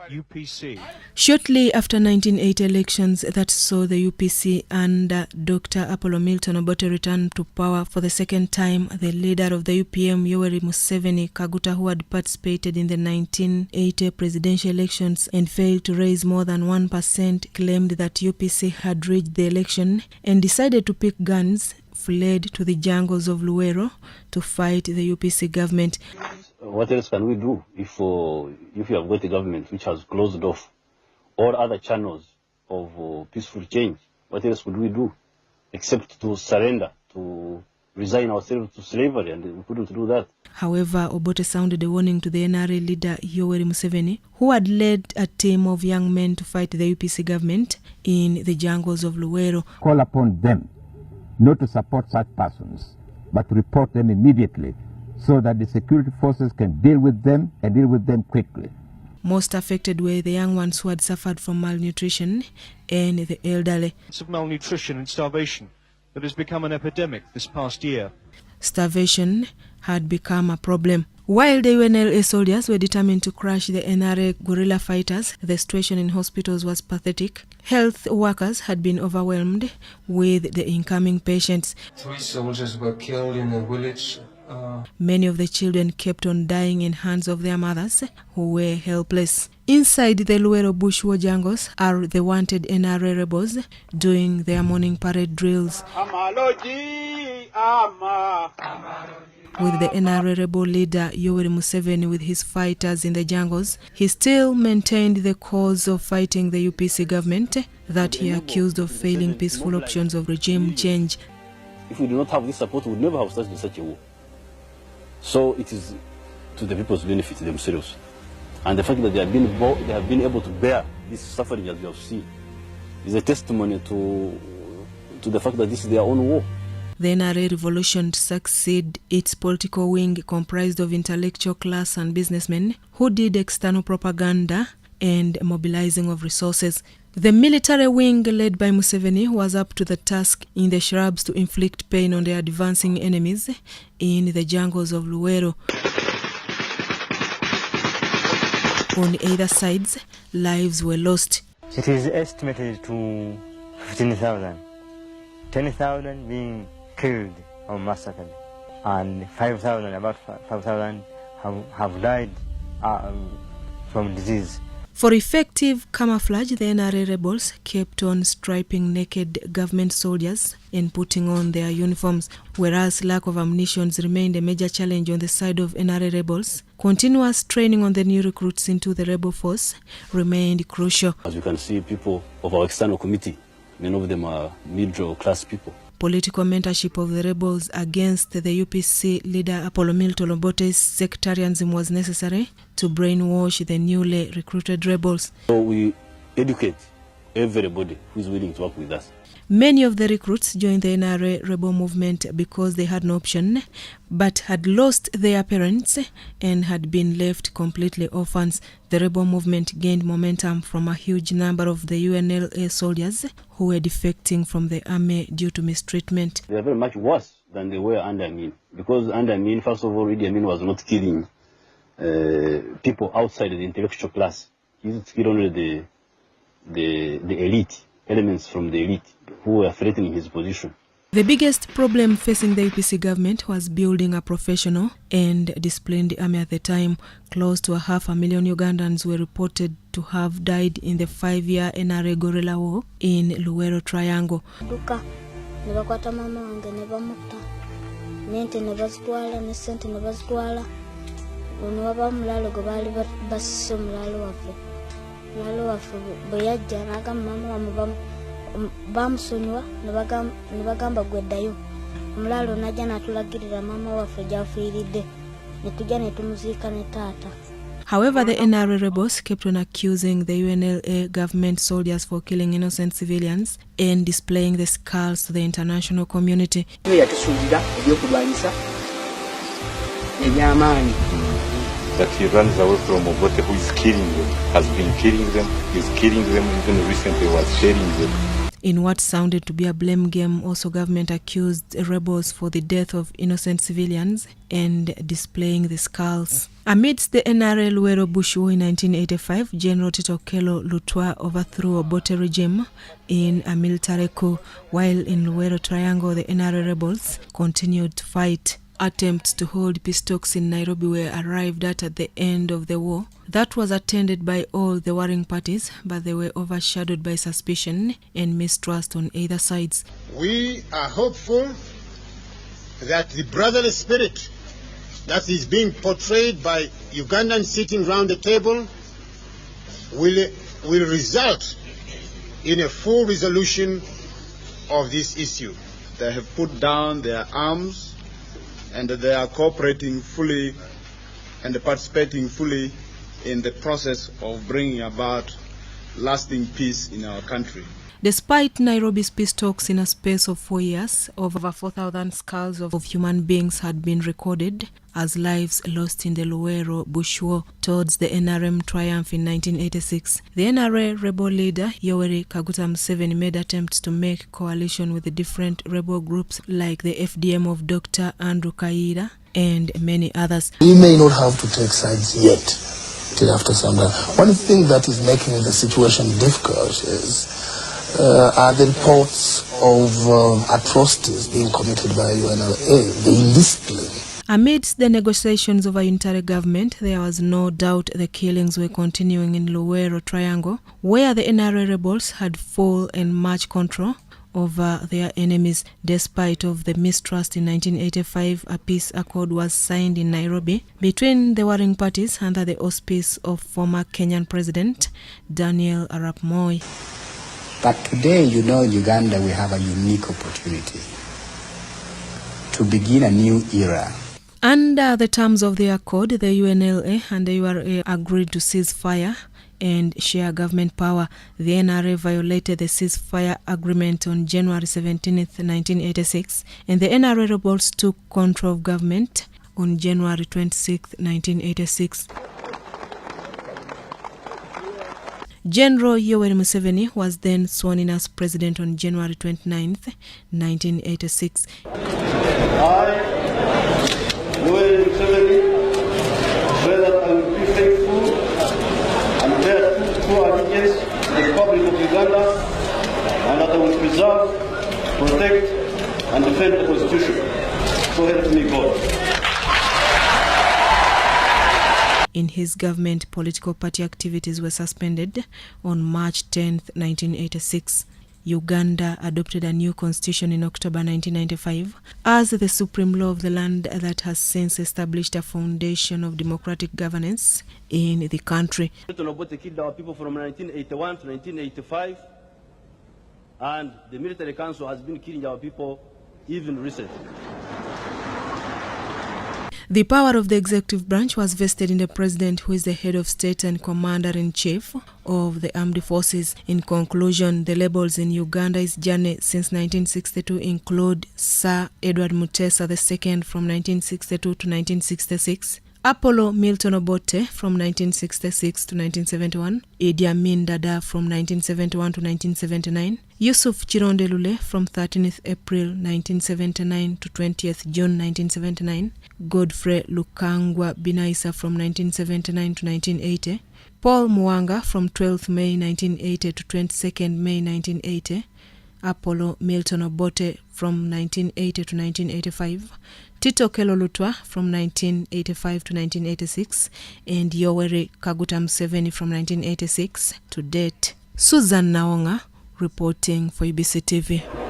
UPC. Shortly after 1980 elections that saw the UPC under Dr. Apollo Milton Obote return to power for the second time, the leader of the UPM, Yoweri Museveni Kaguta, who had participated in the 1980 presidential elections and failed to raise more than 1%, claimed that UPC had rigged the election and decided to pick guns, fled to the jungles of Luwero to fight the UPC government. What else can we do if you have got a government which has closed off all other channels of peaceful change? What else could we do except to surrender, to resign ourselves to slavery, and we couldn't do that. However, Obote sounded a warning to the NRA leader Yoweri Museveni, who had led a team of young men to fight the UPC government in the jungles of Luwero. Call upon them not to support such persons, but to report them immediately so that the security forces can deal with them and deal with them quickly. Most affected were the young ones who had suffered from malnutrition and the elderly. It's of malnutrition and starvation that has become an epidemic this past year. Starvation had become a problem. While the UNLA soldiers were determined to crush the NRA guerrilla fighters, the situation in hospitals was pathetic. Health workers had been overwhelmed with the incoming patients. 3 soldiers were killed in a village. Many of the children kept on dying in hands of their mothers, who were helpless. Inside the Luwero bush war jungles are the wanted NRA rebels doing their morning parade drills. With the NRA rebel leader Yoweri Museveni with his fighters in the jungles, he still maintained the cause of fighting the UPC government that he accused of failing peaceful options of regime change. If we do not have this support, we would never have started such a war. So it is to the people's benefit themselves. And the fact that they have been able to bear this suffering as you have seen is a testimony to the fact that this is their own war. The NRA revolution to succeed, its political wing comprised of intellectual class and businessmen who did external propaganda and mobilizing of resources. The military wing led by Museveni was up to the task in the shrubs to inflict pain on their advancing enemies in the jungles of Luwero. On either sides, lives were lost. It is estimated to 15,000. 10,000 being killed or massacred, and about 5,000 have died from disease. For effective camouflage, the NRA rebels kept on striping naked government soldiers and putting on their uniforms, whereas lack of ammunition remained a major challenge on the side of NRA rebels. Continuous training on the new recruits into the rebel force remained crucial. As you can see, people of our external committee, many of them are middle class people. Political mentorship of the rebels against the UPC leader Apollo Milton Obote's sectarianism was necessary to brainwash the newly recruited rebels. So we educate everybody who is willing to work with us. Many of the recruits joined the NRA rebel movement because they had no option, but had lost their parents and had been left completely orphans. The rebel movement gained momentum from a huge number of the UNLA soldiers who were defecting from the army due to mistreatment. They are very much worse than they were under Amin, because under Amin, first of all, Idi Amin was not killing people outside the intellectual class. He used to kill only the elite, elements from the elite who were threatening his position. The biggest problem facing the UPC government was building a professional and disciplined army at the time. Close to 500,000 Ugandans were reported to have died in the 5-year NRA guerrilla war in Luwero Triangle. Bamusonyiwa nebagamba gweddayo omulalo najja natulagirira mama waffe gyafiiridde netujja netumuziika ne taata. However, the NRA rebels kept on accusing the UNLA government soldiers for killing innocent civilians and displaying the skulls to the international community. That he runs away from Obote, who is killing them, has been killing them, is killing them, even recently was sharing them. In what sounded to be a blame game, also government accused rebels for the death of innocent civilians and displaying the skulls. Amidst the NRA Luwero bush war in 1985, General Tito Okello Lutwa overthrew Obote regime in a military coup, while in Luwero Triangle the NRA rebels continued to fight. Attempts to hold peace talks in Nairobi were arrived at the end of the war. That was attended by all the warring parties, but they were overshadowed by suspicion and mistrust on either sides. We are hopeful that the brotherly spirit that is being portrayed by Ugandans sitting round the table will result in a full resolution of this issue. They have put down their arms and they are cooperating fully and participating fully in the process of bringing about lasting peace in our country. Despite Nairobi's peace talks in a space of 4 years, over 4,000 skulls of human beings had been recorded as lives lost in the Luwero bush war towards the NRM triumph in 1986. The NRA rebel leader Yoweri Kaguta Museveni made attempts to make coalition with the different rebel groups like the FDM of Dr. Andrew Kayiira and many others. We may not have to take sides yet till after some time. One thing that is making the situation difficult are the reports of atrocities being committed by UNLA, the indiscipline. Amidst the negotiations of a unitary government, there was no doubt the killings were continuing in Luwero Triangle, where the NRA rebels had full and much control over their enemies. Despite of the mistrust in 1985, a peace accord was signed in Nairobi between the warring parties under the auspice of former Kenyan President Daniel Arap Moi. But today, you know, in Uganda, we have a unique opportunity to begin a new era. Under the terms of the accord, the UNLA and the URA agreed to cease fire and share government power. The NRA violated the ceasefire agreement on January 17, 1986, and the NRA rebels took control of government on January 26, 1986. General Yoweri Museveni was then sworn in as president on January 29, 1986. I, Yoweri Museveni, swear that I will be faithful and bear true allegiance to the Republic of Uganda, and that I will preserve, protect, and defend the Constitution. So help me God. In his government, political party activities were suspended. On March 10, 1986, Uganda adopted a new constitution in October 1995 as the supreme law of the land that has since established a foundation of democratic governance in the country. Obote killed our people from 1981 to 1985, and the military council has been killing our people even recently. The power of the executive branch was vested in the president, who is the head of state and commander-in-chief of the armed forces. In conclusion, the labels in Uganda's journey since 1962 include Sir Edward Mutesa II from 1962 to 1966, Apollo Milton Obote from 1966 to 1971, Idi Amin Dada from 1971 to 1979, Yusuf Chironde Lule from 13th April 1979 to 20th June 1979, Godfrey Lukangwa Binaisa from 1979 to 1980, Paul Mwanga from 12th May 1980 to 22nd May 1980, Apollo Milton Obote from 1980 to 1985, Tito Okello Lutwa from 1985 to 1986, and Yoweri Kaguta Museveni from 1986 to date. Susan Naonga reporting for UBC TV.